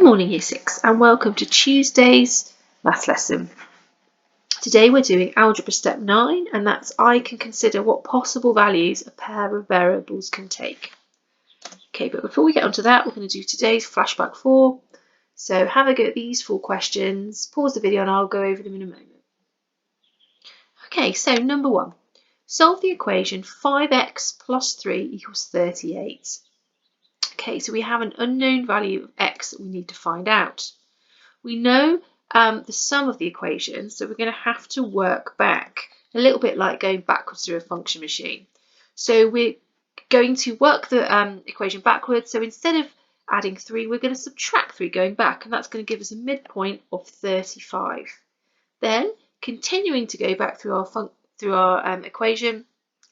morning Year 6 and welcome to Tuesday's maths lesson. Today we're doing Algebra Step 9 and that's I can consider what possible values a pair of variables can take. Okay, but before we get onto that, we're going to do today's flashback 4. So have a go at these 4 questions, pause the video and I'll go over them in a moment. Okay, so number 1. Solve the equation 5x plus 3 equals 38. Okay, so we have an unknown value of x that we need to find out. We know the sum of the equations, so we're going to have to work back, a little bit like going backwards through a function machine. So we're going to work the equation backwards, so instead of adding 3, we're going to subtract 3 going back, and that's going to give us a midpoint of 35. Then, continuing to go back through our equation,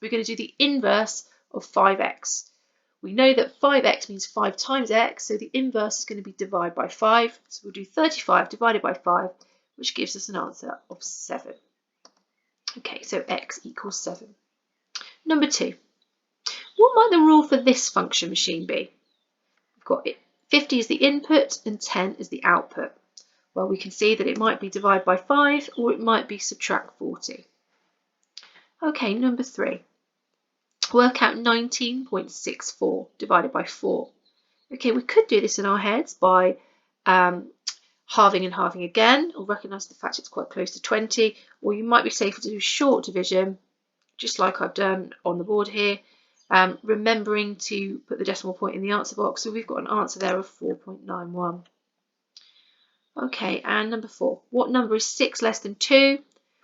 we're going to do the inverse of 5x. We know that 5x means 5 times x, so the inverse is going to be divided by 5. So we'll do 35 divided by 5, which gives us an answer of 7. Okay, so x equals 7. Number 2. What might the rule for this function machine be? We've got 50 as the input and 10 as the output. Well, we can see that it might be divide by 5 or it might be subtract 40. Okay, number 3. Work out 19.64 divided by 4. Okay, we could do this in our heads by halving and halving again, or recognise the fact it's quite close to 20, or you might be safer to do short division, just like I've done on the board here, remembering to put the decimal point in the answer box. So we've got an answer there of 4.91. Okay, and number 4. What number is 6 less than 2?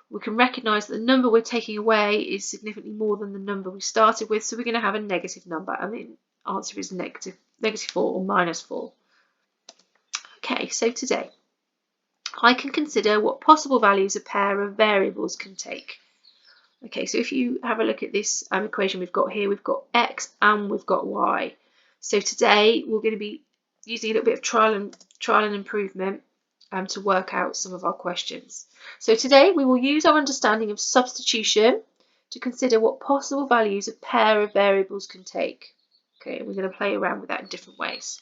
We can recognise that the number we're taking away is significantly more than the number we started with, so we're going to have a negative number, and the answer is negative 4 or minus 4. Okay, so today I can consider what possible values a pair of variables can take. Okay, so if you have a look at this equation we've got here, we've got x and we've got y. So today we're going to be using a little bit of trial and improvement to work out some of our questions. So today we will use our understanding of substitution to consider what possible values a pair of variables can take. Okay, we're going to play around with that in different ways.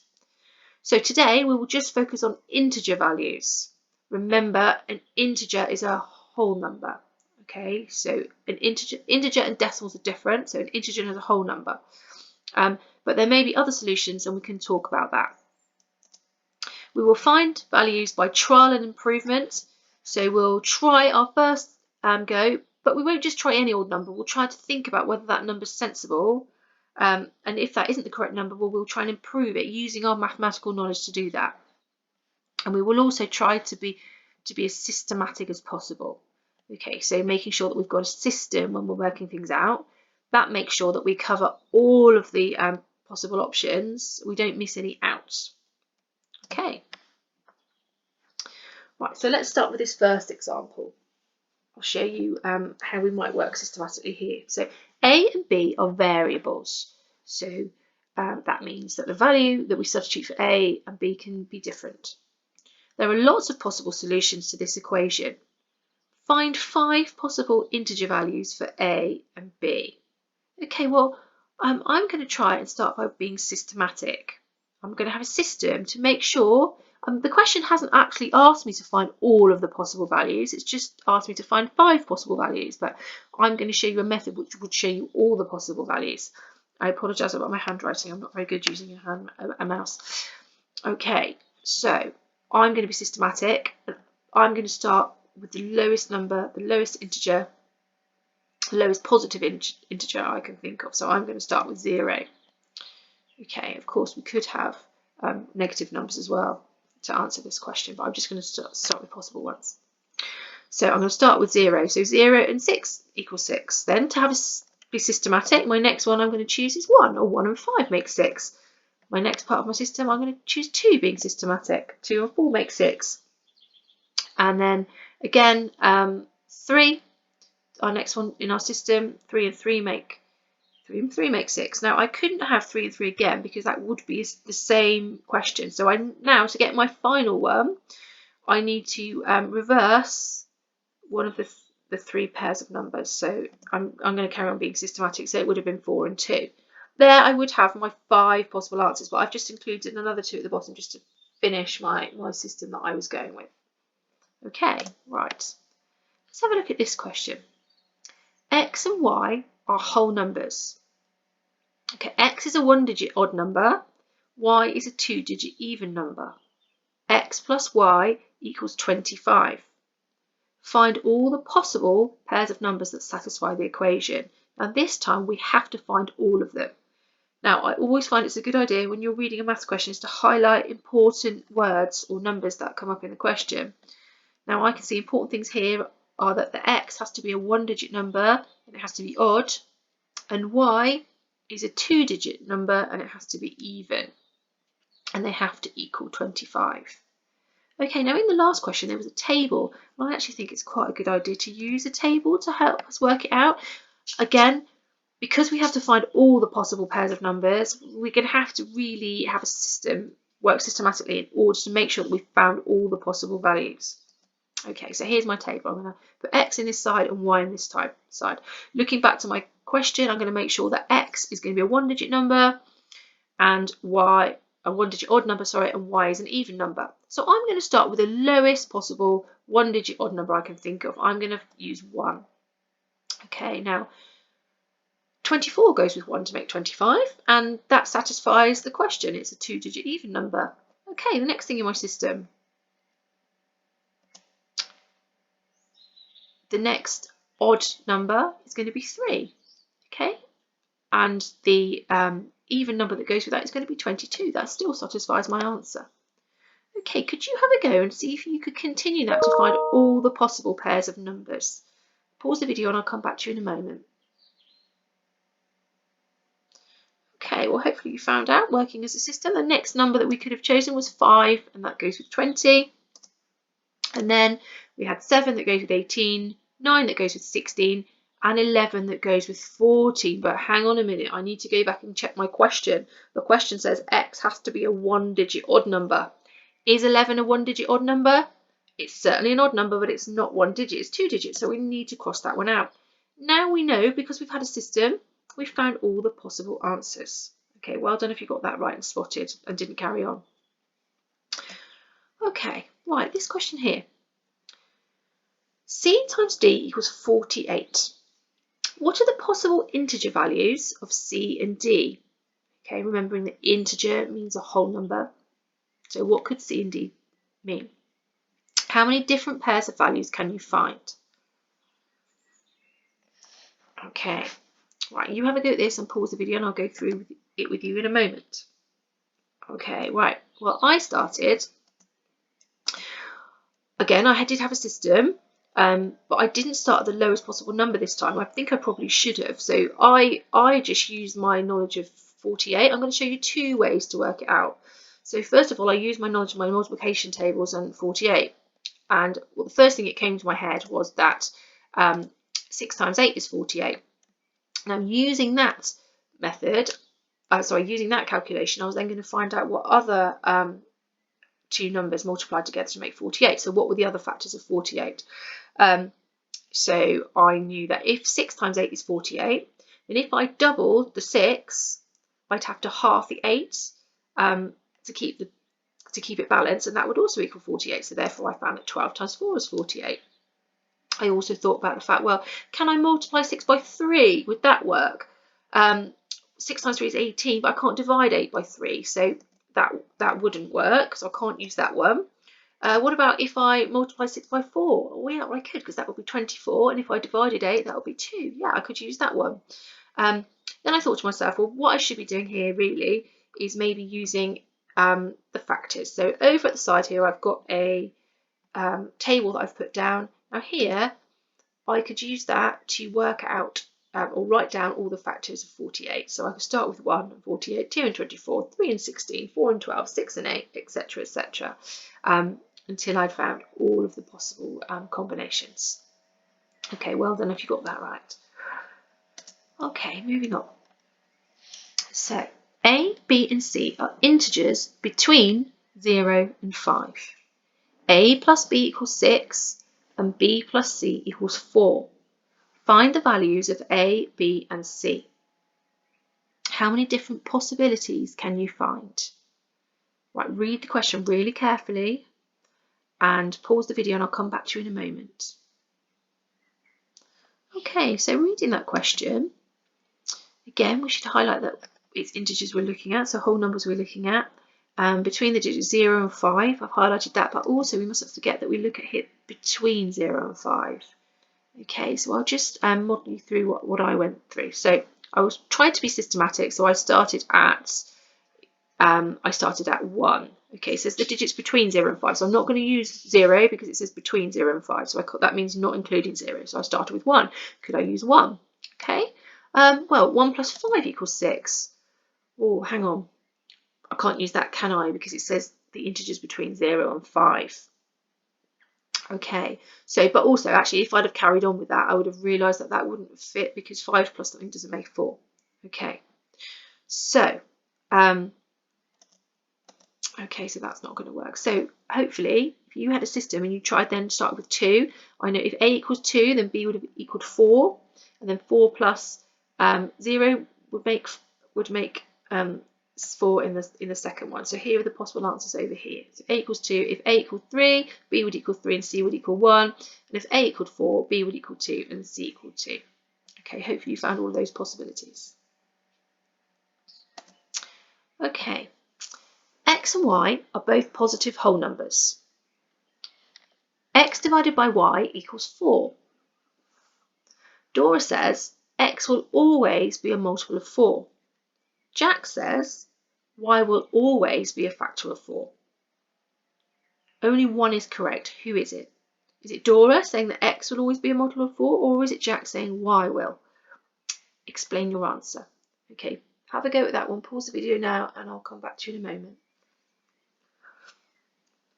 So today we will just focus on integer values. Remember, an integer is a whole number. Okay, so an integer and decimals are different, so an integer is a whole number. But there may be other solutions and we can talk about that. We will find values by trial and improvement. So we'll try our first go, but we won't just try any old number. We'll try to think about whether that number is sensible. And if that isn't the correct number, we'll try and improve it using our mathematical knowledge to do that. And we will also try to be as systematic as possible. Okay, so making sure that we've got a system when we're working things out. That makes sure that we cover all of the possible options. We don't miss any out. Okay. Right, so let's start with this first example. I'll show you how we might work systematically here. So A and B are variables. So that means that the value that we substitute for A and B can be different. There are lots of possible solutions to this equation. Find 5 possible integer values for A and B. Okay, well, I'm going to try and start by being systematic. I'm going to have a system to make sure the question hasn't actually asked me to find all of the possible values, it's just asked me to find 5 possible values, but I'm going to show you a method which would show you all the possible values. I apologise about my handwriting, I'm not very good using a mouse. Okay, so I'm going to be systematic. I'm going to start with the lowest number, the lowest integer, the lowest positive integer I can think of, so I'm going to start with 0. Okay, of course we could have negative numbers as well to answer this question, but I'm just going to start with possible ones. So I'm going to start with 0. So 0 and 6 equals 6. Then to be systematic, my next one I'm going to choose is 1, or 1 and 5 make 6. My next part of my system I'm going to choose 2, being systematic. 2 and 4 make 6. And then again 3, our next one in our system, 3 and 3 make 6. Now I couldn't have 3 and 3 again because that would be the same question. So now to get my final one, I need to reverse one of the 3 pairs of numbers. So I'm going to carry on being systematic. So it would have been 4 and 2. There I would have my 5 possible answers, but I've just included another 2 at the bottom just to finish my system that I was going with. Okay, right. Let's have a look at this question. X and Y are whole numbers. Okay, X is a 1-digit odd number, Y is a 2-digit even number. X plus Y equals 25. Find all the possible pairs of numbers that satisfy the equation. Now this time we have to find all of them. Now I always find it's a good idea when you're reading a maths question is to highlight important words or numbers that come up in the question. Now I can see important things here are that the X has to be a 1-digit number and it has to be odd, and Y is a 2-digit number and it has to be even, and they have to equal 25. Okay, now in the last question there was a table, and I actually think it's quite a good idea to use a table to help us work it out. Again, because we have to find all the possible pairs of numbers, we're going to have to really have a system, work systematically in order to make sure that we've found all the possible values. Okay, so here's my table. I'm going to put X in this side and Y in this side. Looking back to my question, I'm going to make sure that X is going to be a 1-digit number and Y a 1-digit odd number, and Y is an even number. So I'm going to start with the lowest possible 1-digit odd number I can think of. I'm going to use 1. Okay, now 24 goes with 1 to make 25, and that satisfies the question. It's a 2-digit even number. Okay, the next thing in my system. The next odd number is going to be 3. Okay, and the even number that goes with that is going to be 22. That still satisfies my answer. Okay, could you have a go and see if you could continue that to find all the possible pairs of numbers? Pause the video and I'll come back to you in a moment. Okay, well hopefully you found out working as a system. The next number that we could have chosen was 5, and that goes with 20. And then we had 7 that goes with 18, 9 that goes with 16, and 11 that goes with 14. But hang on a minute, I need to go back and check my question. The question says X has to be a 1-digit odd number. Is 11 a 1-digit odd number? It's certainly an odd number, but it's not 1 digit, it's 2 digits, so we need to cross that one out. Now we know, because we've had a system, we've found all the possible answers. Okay, well done if you got that right and spotted and didn't carry on. Okay, right, this question here. C times D equals 48. What are the possible integer values of C and D? Okay, remembering that integer means a whole number. So what could C and D mean? How many different pairs of values can you find? Okay, right, you have a go at this and pause the video and I'll go through it with you in a moment. Okay, right, well I started, again I did have a system, but I didn't start at the lowest possible number this time. I think I probably should have. So I just used my knowledge of 48. I'm going to show you 2 ways to work it out. So first of all, I used my knowledge of my multiplication tables and 48. And well, the first thing that came to my head was that 6 times 8 is 48. Now using that method, using that calculation, I was then going to find out what other 2 numbers multiplied together to make 48. So what were the other factors of 48? So I knew that if 6 times 8 is 48, then if I doubled the 6, I'd have to half the 8 to keep it balanced, and that would also equal 48. So therefore I found that 12 times 4 is 48. I also thought about the fact, well, can I multiply 6 by 3? Would that work? 6 times 3 is 18, but I can't divide 8 by 3, so that wouldn't work, so I can't use that one. What about if I multiply 6 by 4? Oh yeah, I could, because that would be 24, and if I divided 8, that would be 2. Yeah, I could use that one. Then I thought to myself, well, what I should be doing here really is maybe using the factors. So over at the side here, I've got a table that I've put down. Now here, I could use that to work out or write down all the factors of 48. So I could start with 1 and 48, 2 and 24, 3 and 16, 4 and 12, 6 and 8, etc., etc., until I'd found all of the possible combinations. Okay, well done if you got that right. Okay, moving on. So A, B and C are integers between 0 and 5. A plus B equals 6 and B plus C equals 4. Find the values of A, B and C. How many different possibilities can you find? Right, read the question really carefully and pause the video and I'll come back to you in a moment. Okay, so reading that question, again, we should highlight that it's integers we're looking at, so whole numbers we're looking at. Between the digits 0 and 5, I've highlighted that, but also we mustn't forget that we look at here between 0 and 5. Okay, so I'll just model you through what I went through. So I was trying to be systematic, so I started at 1. Okay, so it's the digits between 0 and 5. So I'm not going to use 0 because it says between 0 and 5. So that means not including 0. So I started with 1. Could I use 1? Okay. Well, 1 plus 5 equals 6. Oh, hang on. I can't use that, can I? Because it says the integers between 0 and 5. Okay, so, but also, actually, if I'd have carried on with that, I would have realised that that wouldn't fit because 5 plus something doesn't make 4. Okay, so, okay, so that's not going to work. So, hopefully, if you had a system and you tried then to start with 2, I know if A equals 2, then B would have equaled 4, and then 4 plus 0 would make 4 in the second one. So here are the possible answers over here. So A equals 2, if A equaled 3, B would equal 3 and C would equal 1. And if A equaled 4, B would equal 2 and C equaled 2. Okay, hopefully you found all of those possibilities. Okay, X and Y are both positive whole numbers. X divided by Y equals 4. Dora says X will always be a multiple of 4. Jack says Y will always be a factor of 4. Only one is correct. Who is it? Is it Dora saying that X will always be a multiple of 4, or is it Jack saying Y will? Explain your answer. Okay, have a go at that one. Pause the video now and I'll come back to you in a moment.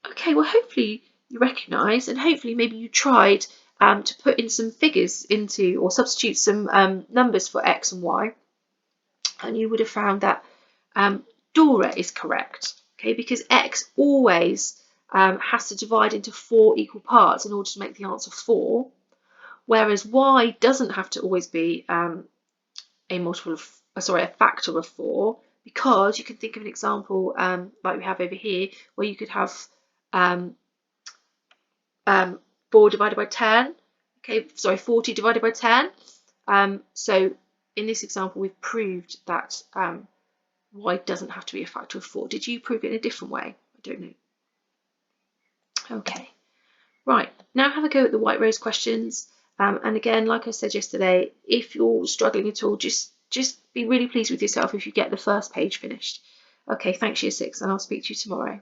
Okay, well hopefully you recognise and hopefully maybe you tried to put in some figures into or substitute some numbers for X and Y, and you would have found that Dora is correct, okay, because X always has to divide into 4 equal parts in order to make the answer 4, whereas Y doesn't have to always be a factor of 4, because you can think of an example like we have over here, where you could have 4 divided by 10. Okay, sorry, 40 divided by 10. So in this example, we've proved that Y doesn't have to be a factor of 4. Did you prove it in a different way? I don't know. Okay, right, now have a go at the white rose questions. And again, like I said yesterday, if you're struggling at all, just be really pleased with yourself if you get the first page finished. Okay, thanks year 6, and I'll speak to you tomorrow.